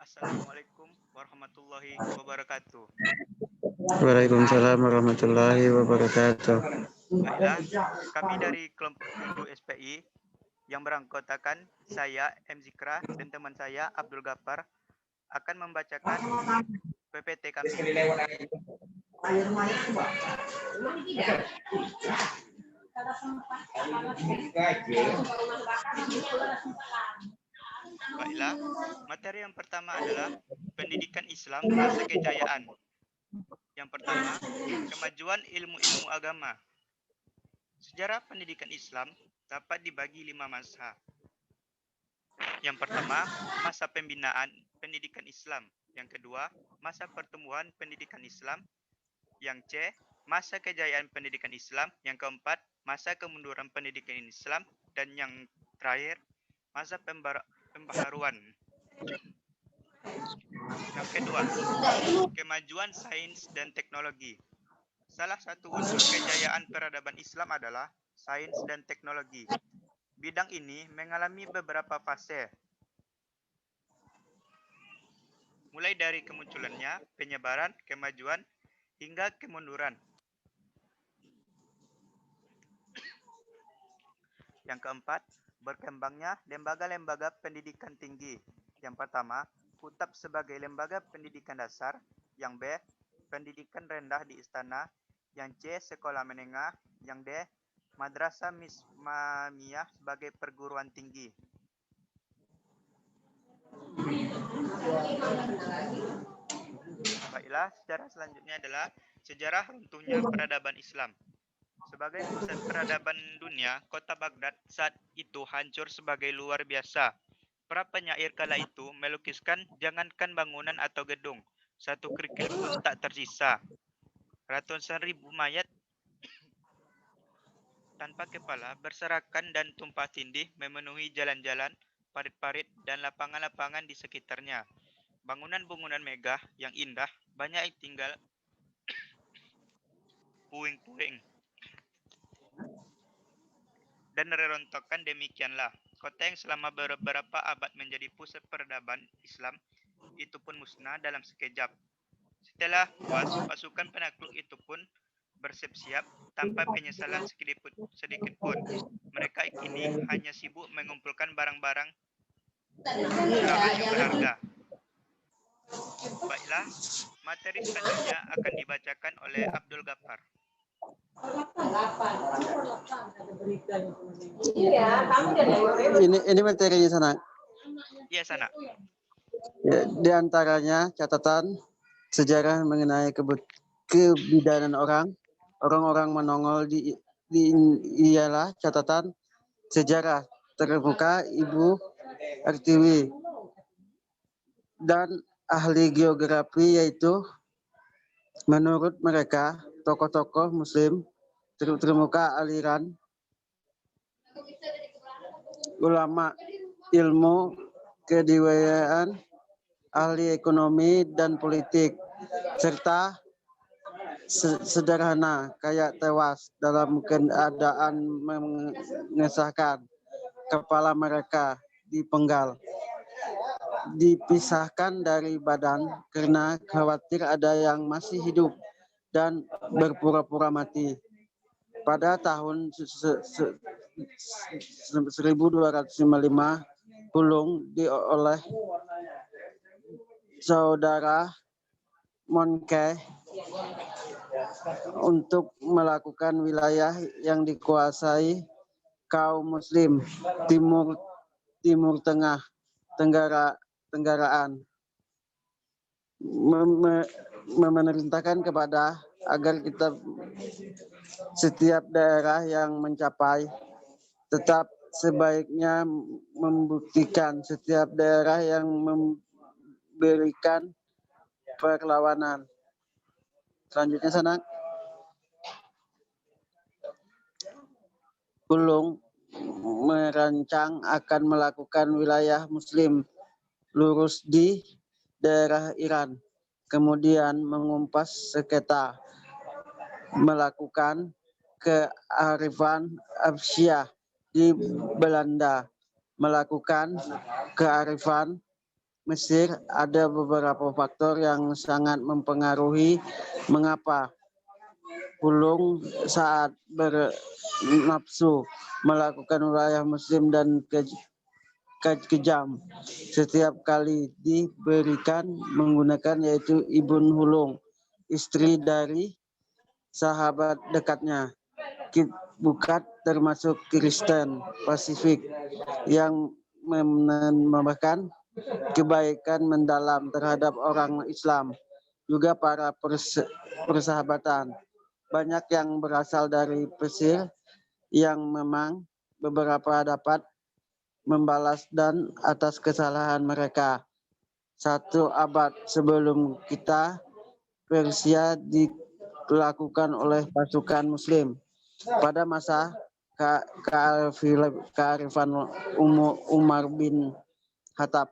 Assalamualaikum warahmatullahi wabarakatuh. Waalaikumsalam warahmatullahi wabarakatuh. Baiklah, kami dari kelompok guru SPI yang beranggotakan saya M. Zikra dan teman saya Abdul Ghaffar akan membacakan PPT kami. Baiklah, materi yang pertama adalah pendidikan Islam masa kejayaan. Yang pertama, kemajuan ilmu-ilmu agama. Sejarah pendidikan Islam dapat dibagi 5 masa. Yang pertama, masa pembinaan pendidikan Islam. Yang kedua, masa pertumbuhan pendidikan Islam. Yang C, masa kejayaan pendidikan Islam. Yang keempat, masa kemunduran pendidikan Islam. Dan yang terakhir, masa pembaharuan. Yang kedua, kemajuan sains dan teknologi. Salah satu unsur kejayaan peradaban Islam adalah sains dan teknologi. Bidang ini mengalami beberapa fase, mulai dari kemunculannya, penyebaran, kemajuan, hingga kemunduran. Yang keempat, berkembangnya lembaga-lembaga pendidikan tinggi. Yang pertama, UTAP sebagai lembaga pendidikan dasar. Yang B, pendidikan rendah di istana. Yang C, sekolah menengah. Yang D, madrasah mismamiyah sebagai perguruan tinggi. Baiklah, sejarah selanjutnya adalah sejarah runtuhnya peradaban Islam. Sebagai pusat peradaban dunia, kota Baghdad saat itu hancur sebagai luar biasa. Para penyair kala itu melukiskan jangankan bangunan atau gedung, satu kerikil pun tak tersisa. Ratusan ribu mayat tanpa kepala berserakan dan tumpah tindih memenuhi jalan-jalan, parit-parit, dan lapangan-lapangan di sekitarnya. Bangunan-bangunan megah yang indah banyak yang tinggal puing-puing dan reruntuhan. Demikianlah kota yang selama beberapa abad menjadi pusat peradaban Islam itu pun musnah dalam sekejap. Setelah puas, pasukan penakluk itu pun bersiap-siap tanpa penyesalan sedikit pun. Mereka kini hanya sibuk mengumpulkan barang-barang yang berharga. Baiklah, materi selanjutnya akan dibacakan oleh Abdul Ghaffar. Ini materinya sana. Iya, sana. Ya, di antaranya catatan sejarah mengenai kebidanan orang-orang menongol di ialah catatan sejarah terbuka Ibu Artiwi dan ahli geografi, yaitu menurut mereka tokoh-tokoh Muslim terkemuka aliran ulama ilmu kedewayaan, ahli ekonomi dan politik, serta sederhana kayak tewas dalam keadaan mengesahkan kepala mereka dipenggal, dipisahkan dari badan karena khawatir ada yang masih hidup dan berpura-pura mati. Pada tahun 1255 pulung oleh saudara Monkey untuk melakukan wilayah yang dikuasai kaum Muslim Timur Tengah Tenggaraan, memerintahkan kepada agar kita setiap daerah yang mencapai tetap sebaiknya membuktikan setiap daerah yang memberikan perlawanan. Selanjutnya sana. Pulung merancang akan melakukan wilayah Muslim lurus di daerah Iran, kemudian mengumpas sekitar, melakukan kearifan Arabsyah di Belanda, melakukan kearifan Mesir, ada beberapa faktor yang sangat mempengaruhi mengapa Hulung saat bernafsu melakukan wilayah muslim dan kejam setiap kali diberikan menggunakan, yaitu Ibn Hulung, istri dari sahabat dekatnya. Bukat termasuk Kristen Pasifik yang menambahkan kebaikan mendalam terhadap orang Islam, juga para persahabatan. Banyak yang berasal dari Mesir yang memang beberapa dapat membalas dan atas kesalahan mereka. 1 abad sebelum kita, Persia dilakukan oleh pasukan Muslim. Pada masa kearifan Umar bin Khattab,